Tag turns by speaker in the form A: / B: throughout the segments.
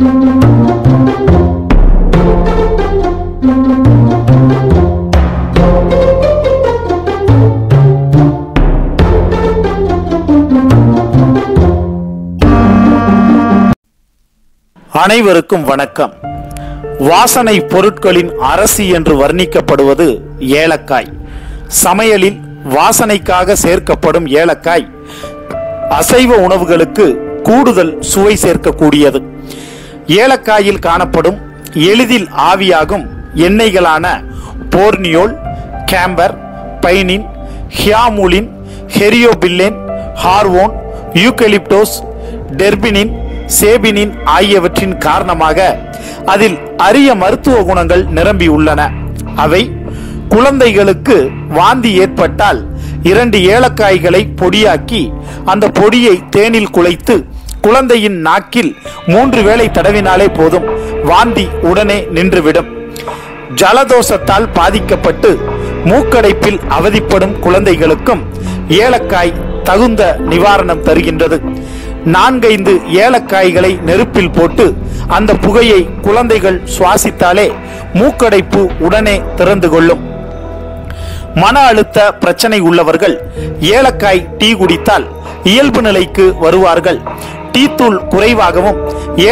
A: அனைவருக்கும் வணக்கம். வாசனை பொருட்களின் அரசி என்று வர்ணிக்கப்படுவது ஏலக்காய். சமையலில் வாசனைக்காக சேர்க்கப்படும் ஏலக்காய் அசைவ உணவுகளுக்கு கூடுதல் சுவை சேர்க்கக்கூடியது. ஏலக்காயில் காணப்படும் எளிதில் ஆவியாகும் எண்ணெய்களான போர்னியோல், கேம்பர், பைனின், ஹியாமுலின், ஹெரியோபில்லேன், ஹார்வோன், யூகலிப்டோஸ், டெர்பினின், சேபினின் ஆகியவற்றின் காரணமாக அதில் அரிய மருத்துவ குணங்கள் நிரம்பியுள்ளன. அவை குழந்தைகளுக்கு வாந்தி ஏற்பட்டால் 2 ஏலக்காய்களை பொடியாக்கி அந்த பொடியை தேனில் குழைத்து குழந்தையின் நாக்கில் 3 வேளை தடவினாலே போதும், வாந்தி உடனே நின்றுவிடும். ஜலதோஷத்தால் பாதிக்கப்பட்டு மூக்கடைப்பில் அவதிப்படும் குழந்தைகளுக்கும் ஏலக்காய் தகுந்த நிவாரணம் தருகின்றது. 4-5 ஏலக்காய்களை நெருப்பில் போட்டு அந்த புகையை குழந்தைகள் சுவாசித்தாலே மூக்கடைப்பு உடனே திறந்து கொள்ளும். மன அழுத்த பிரச்சனை உள்ளவர்கள் ஏலக்காய் டீ குடித்தால் இயல்பு நிலைக்கு வருவார்கள். டீ தூள் குறைவாகவும்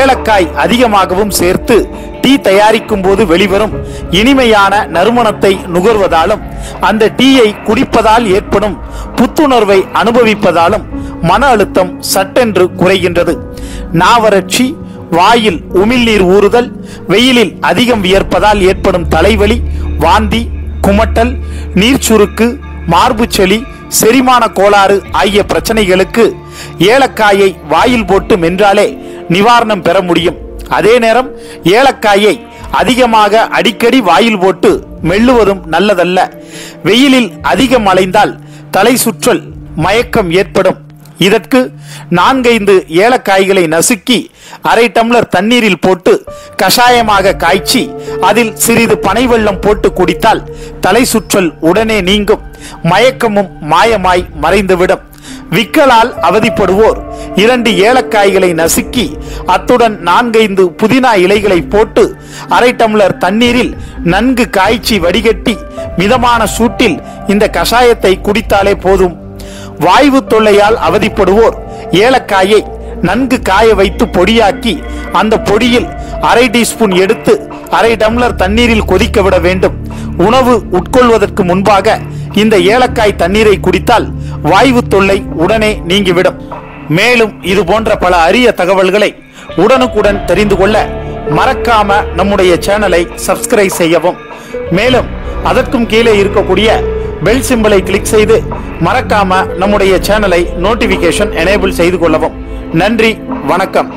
A: ஏலக்காய் அதிகமாகவும் சேர்த்து டீ தயாரிக்கும் போது வெளிவரும் இனிமையான நறுமணத்தை நுகர்வதாலும் அந்த டீயை குடிப்பதால் ஏற்படும் புத்துணர்வை அனுபவிப்பதாலும் மன அழுத்தம் சட்டென்று குறைகின்றது. நாவறட்சி, வாயில் உமிழ்நீர் ஊறுதல், வெயிலில் அதிகம் வியர்ப்பதால் ஏற்படும் தலைவலி, வாந்தி, குமட்டல், நீர்ச்சுருக்கு, மார்பு சளி, செரிமான கோளாறு ஆகிய பிரச்சனைகளுக்கு ஏலக்காயை வாயில் போட்டு மென்றாலே நிவாரணம் பெற முடியும். அதே நேரம் ஏலக்காயை அதிகமாக அடிக்கடி வாயில் போட்டு மெல்லுவதும் நல்லதல்ல. வெயிலில் அதிகம் அலைந்தால் தலை சுற்றல், மயக்கம் ஏற்படும். இதற்கு 4-5 ஏலக்காய்களை நசுக்கி 1/2 டம்ளர் தண்ணீரில் போட்டு கஷாயமாக காய்ச்சி அதில் சிறிது பனை வெல்லம் போட்டு குடித்தால் தலை சுற்றல் உடனே நீங்கும், மயக்கமும் மாயமாய் மறைந்துவிடும். விக்கலால் அவதிப்படுவோர் 2 ஏலக்காய்களை நசுக்கி அத்துடன் 4-5 புதினா இலைகளை போட்டு 1/2 டம்ளர் தண்ணீரில் நன்கு காய்ச்சி வடிகட்டி மிதமான சூட்டில் இந்த கஷாயத்தை குடித்தாலே போதும். வாய்வு தொல்லையால் அவதிப்படுவோர் ஏலக்காயை நன்கு காய வைத்து பொடியாக்கி அந்த பொடியில் 1/2 டீஸ்பூன் எடுத்து 1/2 டம்ளர் தண்ணீரில் கொதிக்க விட வேண்டும். உணவு உட்கொள்வதற்கு முன்பாக இந்த ஏலக்காய் தண்ணீரை குடித்தால் வாய்வு தொல்லை உடனே நீங்கிவிடும். மேலும் இது போன்ற பல அரிய தகவல்களை உடனுக்குடன் தெரிந்து கொள்ள மறக்காம நம்முடைய சேனலை சப்ஸ்கிரைப் செய்யவும். மேலும் அதற்கும் கீழே இருக்கக்கூடிய பெல் சிம்பலை கிளிக் செய்து மறக்காம நம்முடைய சேனலை நோட்டிபிகேஷன் எனேபிள் செய்து கொள்ளவும். நன்றி, வணக்கம்.